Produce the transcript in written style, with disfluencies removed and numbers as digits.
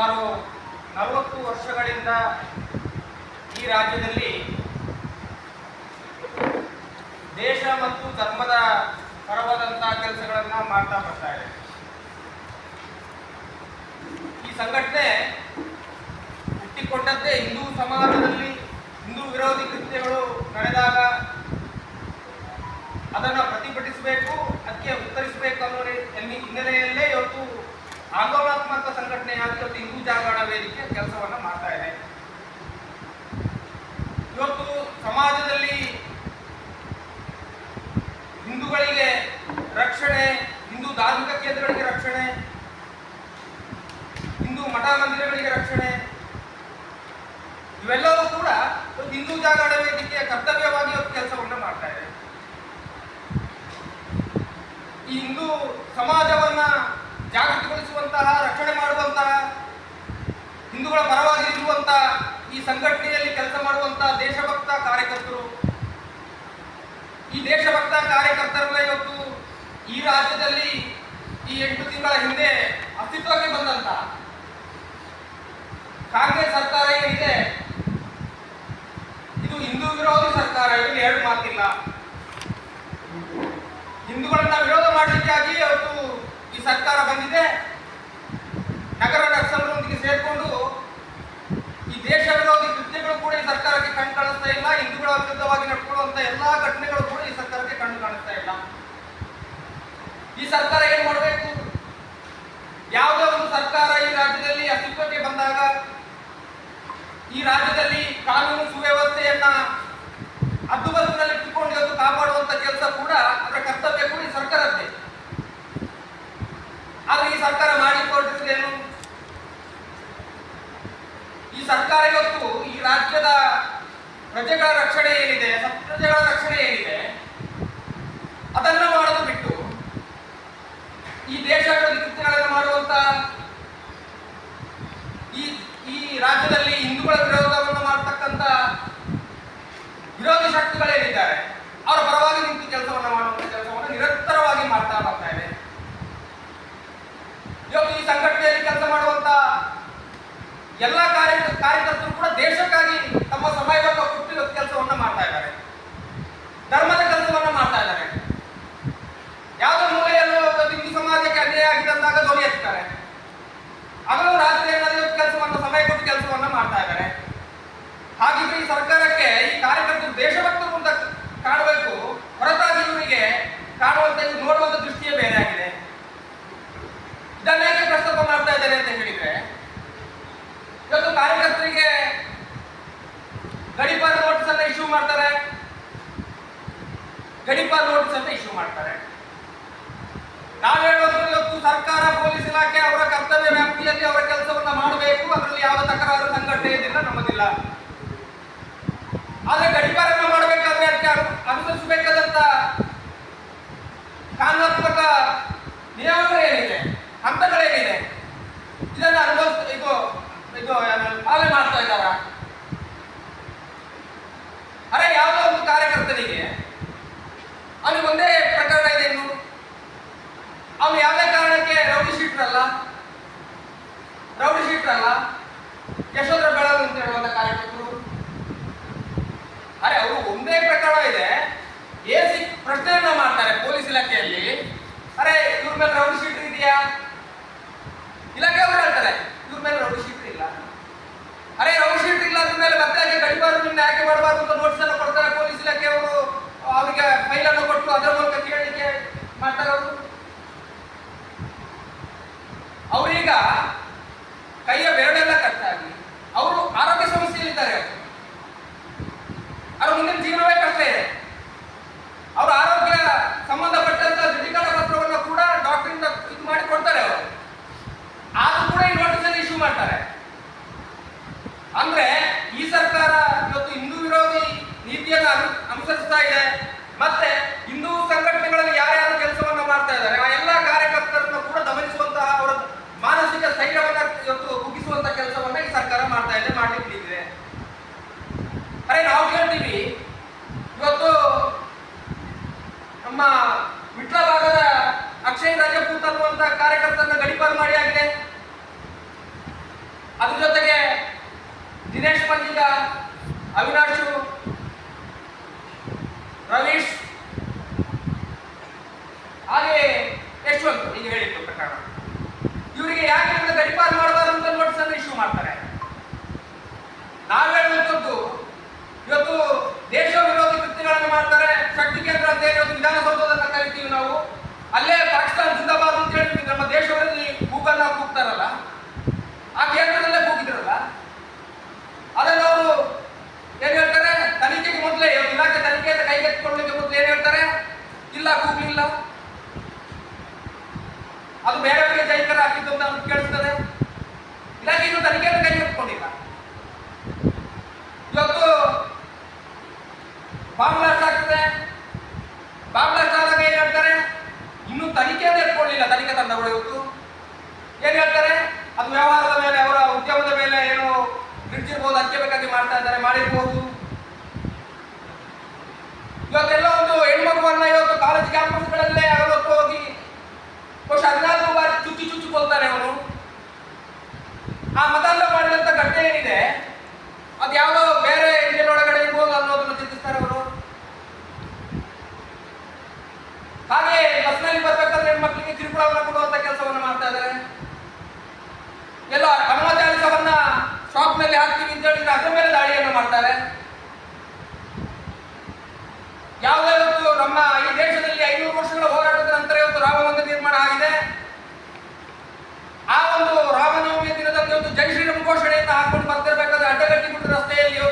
ಸುಮಾರು 40 ವರ್ಷಗಳಿಂದ ಈ ರಾಜ್ಯದಲ್ಲಿ ದೇಶ ಮತ್ತು ಧರ್ಮದ ಪರವಾದಂತಹ ಕೆಲಸಗಳನ್ನು ಮಾಡ್ತಾ ಬರ್ತಾ ಇದೆ. ಈ ಸಂಘಟನೆ ಹುಟ್ಟಿಕೊಂಡದ್ದೇ ಹಿಂದೂ ಸಮಾಜದಲ್ಲಿ ಹಿಂದೂ ವಿರೋಧಿ ಕೃತ್ಯಗಳು ನಡೆದಾಗ ಅದನ್ನು ಪ್ರತಿಭಟಿಸಬೇಕು, ಅದಕ್ಕೆ ಉತ್ತರಿಸಬೇಕು ಅನ್ನೋ ಹಿನ್ನೆಲೆಯಲ್ಲೇ ಇವತ್ತು ಆಂದೋಲನಾತ್ಮಕ ಸಂಘಟನೆಯಾಗಿ ಇವತ್ತು ಹಿಂದೂ ಜಾಗರಣ ವೇದಿಕೆ ಕೆಲಸವನ್ನು ಮಾಡ್ತಾ ಇದೆ. ಇವತ್ತು ಸಮಾಜದಲ್ಲಿ ಹಿಂದೂಗಳಿಗೆ ರಕ್ಷಣೆ, ಹಿಂದೂ ಧಾರ್ಮಿಕ ಕೇಂದ್ರಗಳಿಗೆ ರಕ್ಷಣೆ, ಹಿಂದೂ ಮಠ ಮಂದಿರಗಳಿಗೆ ರಕ್ಷಣೆ, ಇವೆಲ್ಲವೂ ಕೂಡ ಹಿಂದೂ ಜಾಗರಣ ವೇದಿಕೆಯ ಕರ್ತವ್ಯವಾಗಿ ಇವತ್ತು ಕೆಲಸವನ್ನು ಮಾಡ್ತಾ ಇದೆ. ಈ ಹಿಂದೂ ಸಮಾಜವನ್ನ ಜಾಗೃತಿಗೊಳಿಸುವಂತಹ, ರಕ್ಷಣೆ ಮಾಡುವಂತಹ, ಹಿಂದೂಗಳ ಪರವಾಗಿ ಇರುವಂತಹ ಈ ಸಂಘಟನೆಯಲ್ಲಿ ಕೆಲಸ ಮಾಡುವಂತಹ ದೇಶಭಕ್ತ ಕಾರ್ಯಕರ್ತರು, ಈ ದೇಶಭಕ್ತ ಕಾರ್ಯಕರ್ತರನ್ನ ಇವತ್ತು ಈ ರಾಜ್ಯದಲ್ಲಿ ಈ 8 ತಿಂಗಳ ಹಿಂದೆ ಅಸ್ತಿತ್ವಕ್ಕೆ ಬಂದಂತ ಕಾಂಗ್ರೆಸ್ ಸರ್ಕಾರ ಏನಿದೆ ಇದು ಹಿಂದೂ ವಿರೋಧಿ ಸರ್ಕಾರ. ಇದರಲ್ಲಿ ಎರಡು ಮಾತಿಲ್ಲ. ಹಿಂದೂಗಳನ್ನ ವಿರೋಧ ಮಾಡಲಿಕ್ಕಾಗಿ ಇವತ್ತು ಈ ಸರ್ಕಾರ ಬಂದಿದೆ. ನಗರ ನಕ್ಸಲರೊಂದಿಗೆ ಸೇರಿಕೊಂಡು ಈ ದೇಶ ವಿರೋಧಿ ಕೃತ್ಯಗಳು ಕೂಡ ಈ ಸರ್ಕಾರಕ್ಕೆ ಕಣ್ಣು ಕಾಣಿಸ್ತಾ ಇಲ್ಲ. ಹಿಂದೂಗಳ ವಿರುದ್ಧವಾಗಿ ನಡ್ಕೊಳ್ಳುವಂತ ಎಲ್ಲಾ ಘಟನೆಗಳು ಕೂಡ ಈ ಸರ್ಕಾರಕ್ಕೆ ಕಣ್ಣು ಕಾಣಿಸ್ತಾ ಇಲ್ಲ. ಈ ಸರ್ಕಾರ ಏನ್ ಮಾಡಬೇಕು? ಯಾವುದೇ ಒಂದು ಸರ್ಕಾರ ಈ ರಾಜ್ಯದಲ್ಲಿ ಅಸ್ತಿತ್ವಕ್ಕೆ ಬಂದಾಗ ಈ ರಾಜ್ಯದಲ್ಲಿ ಕಾನೂನು ಸುವ್ಯವಸ್ಥೆಯನ್ನ ಹದ್ದುಬಸ್ತಿನಲ್ಲಿ ಇಟ್ಟುಕೊಂಡು ಇವತ್ತು ಕಾಪಾಡುವಂತ ಕೆಲಸ ಕೂಡ, ಅದರ ಕರ್ತವ್ಯ ಕೂಡ ಈ ಸರ್ಕಾರದ್ದೇ. ಆದ್ರೆ ಈ ಸರ್ಕಾರ ಮಾಡಿಕೊಟ್ಟಿದ್ದೇನು? ಈ ಸರ್ಕಾರ ಇವತ್ತು ಈ ರಾಜ್ಯದ ಪ್ರಜೆಗಳ ರಕ್ಷಣೆ ಏನಿದೆ, ಪ್ರಜೆಗಳ ರಕ್ಷಣೆ ಏನಿದೆ, ಅದನ್ನ ಮಾಡೋದು ಬಿಟ್ಟು ಈ ದೇಶ ವಿರೋಧಿ ಕೃತ್ಯಗಳನ್ನು ಮಾಡುವಂತ ಈ ರಾಜ್ಯದಲ್ಲಿ ಹಿಂದೂಗಳ ವಿರೋಧವನ್ನು ಮಾಡತಕ್ಕಂತ ವಿರೋಧಿ ಶಕ್ತಿಗಳೇನಿದ್ದಾರೆ ಅವರ ಪರವಾಗಿ ನಿಂತು ಕೆಲಸವನ್ನು ಮಾಡುವಂತ ಕೆಲಸವನ್ನು ನಿರಂತರವಾಗಿ ಮಾಡ್ತಾ ಬರ್ತಾ ಇದೆ. ಇವತ್ತು ಈ ಸಂಘಟನೆಯಲ್ಲಿ ಕೆಲಸ ಮಾಡುವಂತ ಎಲ್ಲ ಕಾರ್ಯಕರ್ತರು ಕೂಡ ದೇಶಕ್ಕಾಗಿ ತಮ್ಮ ಸಮಯವನ್ನು ಕೊಟ್ಟು ಇವತ್ತು ಕೆಲಸವನ್ನ ಮಾಡ್ತಾ ಇದ್ದಾರೆ, ಧರ್ಮದ ಕೆಲಸವನ್ನ ಮಾಡ್ತಾ ಇದ್ದಾರೆ. ಯಾವುದೋ ಮೂಲೆಯಲ್ಲೂ ಹಿಂದೂ ಸಮಾಜಕ್ಕೆ ಅನ್ಯಾಯ ಆಗಿದೆ ಅಂದಾಗ ಧ್ವನಿ ಎತ್ತಾರೆ. ಹಗಲು ರಾತ್ರಿ ಏನಾದರೂ ಕೆಲಸವನ್ನ ಸಮಯ ಕೊಟ್ಟು ಕೆಲಸವನ್ನ ಮಾಡ್ತಾ ಇದ್ದಾರೆ. ಹಾಗಿದ್ರೆ ಈ ಸರ್ಕಾರಕ್ಕೆ ಈ ಕಾರ್ಯಕರ್ತರು ದೇಶಭಕ್ತರು ಅಂತ ಕಾಣಬೇಕು, ಹೊರತಾಗಿ ಇವರಿಗೆ ಕಾಣುವಂತ ನೋಡುವಂತ ದೃಷ್ಟಿಯೇ ಬೇರೆ ಆಗಿದೆ. ಇದನ್ನೇಕೆ ಪ್ರಸ್ತಾಪ ಮಾಡ್ತಾ ಇದ್ದಾರೆ ಅಂತ ಹೇಳಿದ್ರೆ, ಇವತ್ತು ಕಾರ್ಯಕರ್ತರಿಗೆ ಗಡಿಪಾರ್ ನೋಟಿಸ್ ಅನ್ನ ಇಶ್ಯೂ ಮಾಡ್ತಾರೆ, ಗಡಿಪಾರ್ ನೋಟಿಸ್ ಅಂತ ಇಶ್ಯೂ ಮಾಡ್ತಾರೆ. ನಾವು ಹೇಳೋದು ಇವತ್ತು ಸರ್ಕಾರ, ಪೊಲೀಸ್ ಇಲಾಖೆ ಅವರ ಕರ್ತವ್ಯ ವ್ಯಾಪ್ತಿಯಲ್ಲಿ ಅವರ ಕೆಲಸವನ್ನ ಮಾಡಬೇಕು, ಅದರಲ್ಲಿ ಯಾವ ತಕರಾರು ಸಂಘಟನೆ ಇದಿಲ್ಲ, ನಮ್ಮದಿಲ್ಲ. ಆದ್ರೆ ಗಡಿಪಾರನ್ನ ಮಾಡಬೇಕಾದ್ರೆ ಅದಕ್ಕೆ ಅನುಸರಿಸಬೇಕಾದಂತ ಕಾನೂನಾತ್ಮಕ ನಿಯಮಗಳೇನಿದೆ, ಹಂತಗಳೇನಿದೆ, ಇದನ್ನ ಇದು ಪಾಲನೆ ಮಾಡ್ತಾ ಇದ್ದಾರ? ಅರೆ ಯಾವುದೋ ಒಂದು ಕಾರ್ಯಕರ್ತನಿಗೆ ಅವನಿಗೆ ಒಂದೇ ಪ್ರಕರಣ ಇದೆ, ಇನ್ನು ಅವನು ಯಾವುದೇ ಕಾರಣಕ್ಕೆ ರೌಡಿ ಶೀಟ್ರಲ್ಲ ಯಶೋಧರ ಬೆಳಗು ಅಂತ ಹೇಳುವಂತ ಕಾರ್ಯಕರ್ತರು, ಅರೆ ಅವರು ಒಂದೇ ಪ್ರಕರಣ ಇದೆ, ಎಸಿ ಪ್ರಶ್ನೆಯನ್ನ ಮಾಡ್ತಾರೆ ಪೊಲೀಸ್ ಇಲಾಖೆಯಲ್ಲಿ. ಅರೆ ಇವ್ರ ಮೇಲೆ ರೌಡಿ ಶೀಟ್ ಇದೆಯಾ? ಇಲಾಖೆ ಅವರು ಹೇಳ್ತಾರೆ ಇವ್ರ ಮೇಲೆ ರೌಡಿ ಶೀಟ್ ಇಲ್ಲ. ಅರೆ ರೌಡಿ ಶೀಟ್ ಇಲ್ಲ ಅದ್ರ ಮೇಲೆ ಮತ್ತೆ ಗಡಿಪಾರು ನಿನ್ನ ಆಯ್ಕೆ ಮಾಡಬಾರ್ದು ಅಂತ ನೋಟಿಸ್ ಅನ್ನು ಕೊಡ್ತಾರೆ ಪೊಲೀಸ್ ಇಲಾಖೆ ಅವರು. ಅವರಿಗೆ ಫೈಲ್ ಅನ್ನು ಕೊಟ್ಟು ಅದರ ಮೂಲಕ ಕೇಳಲಿಕ್ಕೆ ಮಾಡ್ತಾರೆ. ಅವರೀಗ ಕೈಯ ಬೆರಳೆಲ್ಲ ಕಟ್ಟಾಗಿ ಅವರು ಆರೋಗ್ಯ ಸಮಸ್ಯೆಯಲ್ಲಿದ್ದಾರೆ. ಅವ್ರ ಮುಂದಿನ ಜೀವನವೇ ಕಷ್ಟ ಇದೆ. ಅವರ ಆರೋಗ್ಯ ಸಂಬಂಧಪಟ್ಟಂತ ದೃಢೀಕರಣ ಪತ್ರವನ್ನು ಕೂಡ ಡಾಕ್ಟರಿಂದ ಇದು ಮಾಡಿ ಕೊಡ್ತಾರೆ ಅವರು. ಆದ್ರೂ ಕೂಡ ಈ ನೋಟಿಸ್ ಅನ್ನು ಇಶ್ಯೂ ಮಾಡ್ತಾರೆ. ಅಂದ್ರೆ ಈ ಸರ್ಕಾರ ಇವತ್ತು ಹಿಂದೂ ವಿರೋಧಿ ನೀತಿಯನ್ನು ಅನುಸರಿಸ್ತಾ ಇದೆ. ಮತ್ತೆ ಹಿಂದೂ ಸಂಘಟನೆಗಳಲ್ಲಿ ಯಾರ್ಯಾರು ಕೆಲಸವನ್ನ ಮಾಡ್ತಾ ಇದ್ದಾರೆ ಆ ಎಲ್ಲಾ ಕಾರ್ಯಕರ್ತರನ್ನು ಕೂಡ ಗಮನಿಸುವಂತಹ, ಅವರ ಮಾನಸಿಕ ಸ್ಥೈರ್ಯವನ್ನ ಇವತ್ತು ಕುಗ್ಗಿಸುವಂತ ವ್ಯವಹಾರದ ಮೇಲೆ, ಅವರ ಉದ್ಯಮದ ಮೇಲೆ ಏನು ಬಿಡ್ತಿರ್ಬೋದು, ಅದಕ್ಕೆ ಬೇಕಾಗಿ ಮಾಡ್ತಾ ಇದ್ದಾರೆ, ಮಾಡಿರ್ಬೋದು. ಇವತ್ತೆಲ್ಲ ಒಂದು ಹೆಣ್ಮಗುವನ್ನ ಇವತ್ತು ಕಾಲೇಜ್ ಕ್ಯಾಂಪಸ್ಗಳಲ್ಲೇ ಅಗಲೊತ್ತು ಹೋಗಿ ಬಹುಶಃ 14 ಬಾರಿ ಚುಚ್ಚಿ ಚುಚ್ಚಿ ಕೊಲ್ತಾರೆ ಅವರು. ಆ ಮತಾಂಧ ಮಾಡಿದಂತ ಘಟನೆ ಏನಿದೆ ಅದು ಯಾವುದೋ ಬೇರೆ ಇಂಡಿಯನ್ ಒಳಗಡೆ ಇರ್ಬೋದು ಅನ್ನೋದನ್ನು ಚಿಂತಿಸ್ತಾರೆ ಅವರು. ಹಾಗೆ ಬಸ್ನಲ್ಲಿ ಬರ್ಬೇಕಾದ್ರೆ ಹೆಣ್ಮಕ್ಳಿಗೆ ಕಿರುಕುಳವನ್ನು ಕೊಡುವಂತ ಕೆಲಸವನ್ನು ಮಾಡ್ತಾ ಇದ್ದಾರೆ. ಎಲ್ಲ ಹನುಮಚಾಲಿಸವನ್ನ ಶಾಪ್ನಲ್ಲಿ ಹಾಕ್ತೀವಿ ಅಂತ ಹೇಳಿದ್ರೆ ಅದರ ಮೇಲೆ ದಾಳಿಯನ್ನು ಮಾಡ್ತಾರೆ. ಯಾವುದೇ ಇವತ್ತು ನಮ್ಮ ಈ ದೇಶದಲ್ಲಿ 500 ವರ್ಷಗಳ ಹೋರಾಟದ ನಂತರ ಇವತ್ತು ರಾಮ ಮಂದಿರ ನಿರ್ಮಾಣ ಆಗಿದೆ. ಆ ಒಂದು ರಾಮನವಮಿ ದಿನದಂದು ಇವತ್ತು ಜೈ ಶ್ರೀರಾಮ್ ಘೋಷಣೆಯನ್ನು ಹಾಕೊಂಡು ಬರ್ತಿರ್ಬೇಕಾದ್ರೆ ಅಡ್ಡಗಟ್ಟಿ ಬಿಟ್ಟು ರಸ್ತೆಯಲ್ಲಿ